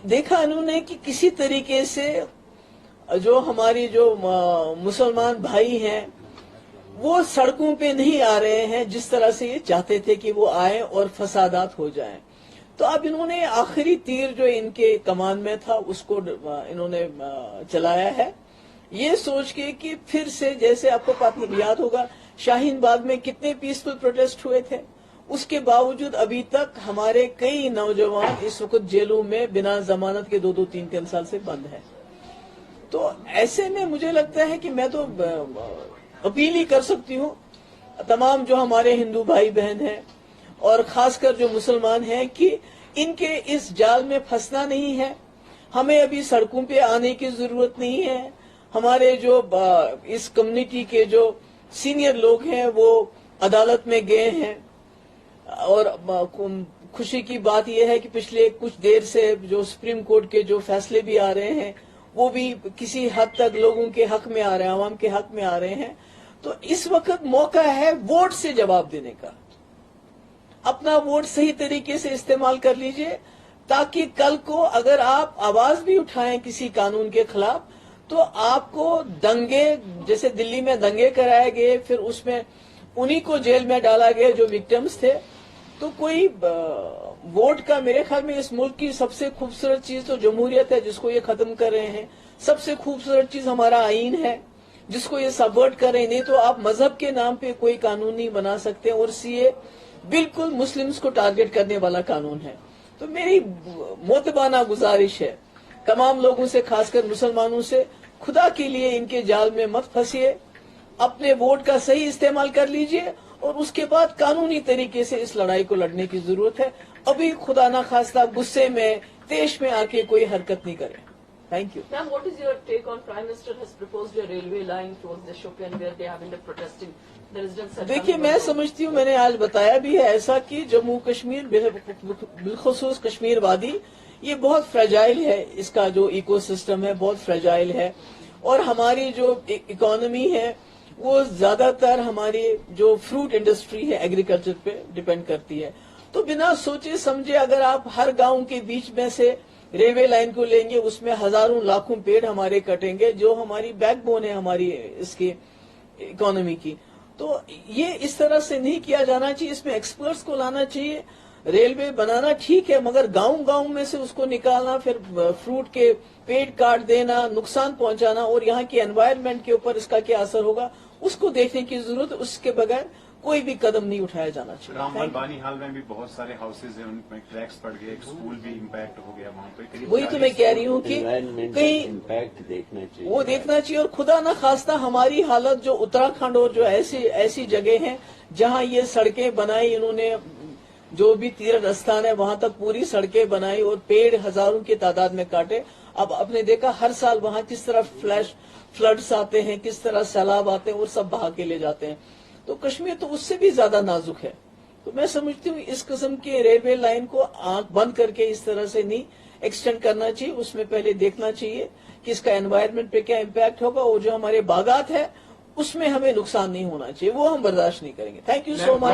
देखा इन्होंने कि किसी तरीके से जो हमारी जो मुसलमान भाई हैं वो सड़कों पे नहीं आ रहे हैं जिस तरह से ये चाहते थे कि वो आए और फसादात हो जाएं। तो अब इन्होंने आखिरी तीर जो इनके कमान में था उसको इन्होंने चलाया है, ये सोच के कि फिर से, जैसे आपको याद होगा शाहीन बाग में कितने पीसफुल प्रोटेस्ट हुए थे, उसके बावजूद अभी तक हमारे कई नौजवान इस वक्त जेलों में बिना जमानत के 2-2, 3-3 साल से बंद हैं। तो ऐसे में मुझे लगता है कि मैं तो अपील ही कर सकती हूँ तमाम जो हमारे हिंदू भाई बहन हैं और खासकर जो मुसलमान हैं कि इनके इस जाल में फंसना नहीं है। हमें अभी सड़कों पे आने की जरूरत नहीं है। हमारे जो इस कम्युनिटी के जो सीनियर लोग हैं वो अदालत में गए हैं और खुशी की बात यह है कि पिछले कुछ देर से जो सुप्रीम कोर्ट के जो फैसले भी आ रहे हैं वो भी किसी हद तक लोगों के हक में आ रहे हैं, आवाम के हक में आ रहे हैं। तो इस वक्त मौका है वोट से जवाब देने का। अपना वोट सही तरीके से इस्तेमाल कर लीजिए ताकि कल को अगर आप आवाज भी उठाएं किसी कानून के खिलाफ तो आपको दंगे, जैसे दिल्ली में दंगे कराए गए फिर उसमें उन्हीं को जेल में डाला गया जो विक्टिम्स थे, तो कोई वोट का, मेरे ख्याल में इस मुल्क की सबसे खूबसूरत चीज तो जमहूरियत है जिसको ये खत्म कर रहे हैं। सबसे खूबसूरत चीज हमारा आईन है जिसको ये सबवर्ट कर रहे हैं। नहीं तो आप मजहब के नाम पे कोई कानून नहीं बना सकते और सीए बिल्कुल मुस्लिम्स को टारगेट करने वाला कानून है। तो मेरी मोतबाना गुजारिश है तमाम लोगों से, खासकर मुसलमानों से, खुदा के लिए इनके जाल में मत फंसिए, अपने वोट का सही इस्तेमाल कर लीजिए और उसके बाद कानूनी तरीके से इस लड़ाई को लड़ने की जरूरत है। अभी खुदा ना खास्ता गुस्से में, तेज में आके कोई हरकत नहीं करे। Thank you. Ma'am, what is your take on Prime Minister has proposed a railway line towards the Shopian where they have been protesting the residents? देखिए, मैं समझती हूँ, मैंने आज बताया भी है ऐसा कि जम्मू कश्मीर बिलखुसूस कश्मीर वादी ये बहुत फ्रेजाइल है, इसका जो इकोसिस्टम है बहुत फ्रेजाइल है और हमारी जो इकोनॉमी है वो ज्यादातर हमारी जो फ्रूट इंडस्ट्री है एग्रीकल्चर पे डिपेंड करती है। तो बिना सोचे समझे अगर आप हर गांव के बीच में से रेलवे लाइन को लेंगे उसमें हजारों लाखों पेड़ हमारे कटेंगे जो हमारी बैकबोन है हमारी इसकी इकोनॉमी की। तो ये इस तरह से नहीं किया जाना चाहिए, इसमें एक्सपर्ट्स को लाना चाहिए। रेलवे बनाना ठीक है मगर गांव में से उसको निकालना, फिर फ्रूट के पेड़ काट देना, नुकसान पहुंचाना और यहाँ की एनवायरनमेंट के ऊपर इसका क्या असर होगा उसको देखने की जरूरत है। उसके बगैर कोई भी कदम नहीं उठाया जाना चाहिए। रामबन बानी हाल में भी बहुत सारे हाउसेज हैं, उनमें ट्रैक्स पड़ गए, एक स्कूल भी इम्पैक्ट हो गया वहाँ पे। वही तो मैं कह रही हूँ कि कहीं इम्पैक्ट देखना चाहिए, वो देखना चाहिए। और खुदा न खास्ता हमारी हालत जो उत्तराखंड और जो ऐसी जगह हैं जहाँ ये सड़कें बनाई इन्होंने, जो भी तीर्थ स्थान है वहां तक पूरी सड़कें बनाई और पेड़ हजारों की तादाद में काटे। अब आपने देखा हर साल वहां किस तरह फ्लड्स आते हैं, किस तरह सैलाब आते हैं और सब बहा के ले जाते हैं। तो कश्मीर तो उससे भी ज्यादा नाजुक है। तो मैं समझती हूँ इस किस्म के रेलवे लाइन को आंख बंद करके इस तरह से नहीं एक्सटेंड करना चाहिए। उसमें पहले देखना चाहिए कि इसका एनवायरनमेंट पे क्या इम्पैक्ट होगा और जो हमारे बागात है उसमें हमें नुकसान नहीं होना चाहिए, वो हम बर्दाश्त नहीं करेंगे। Thank you so much.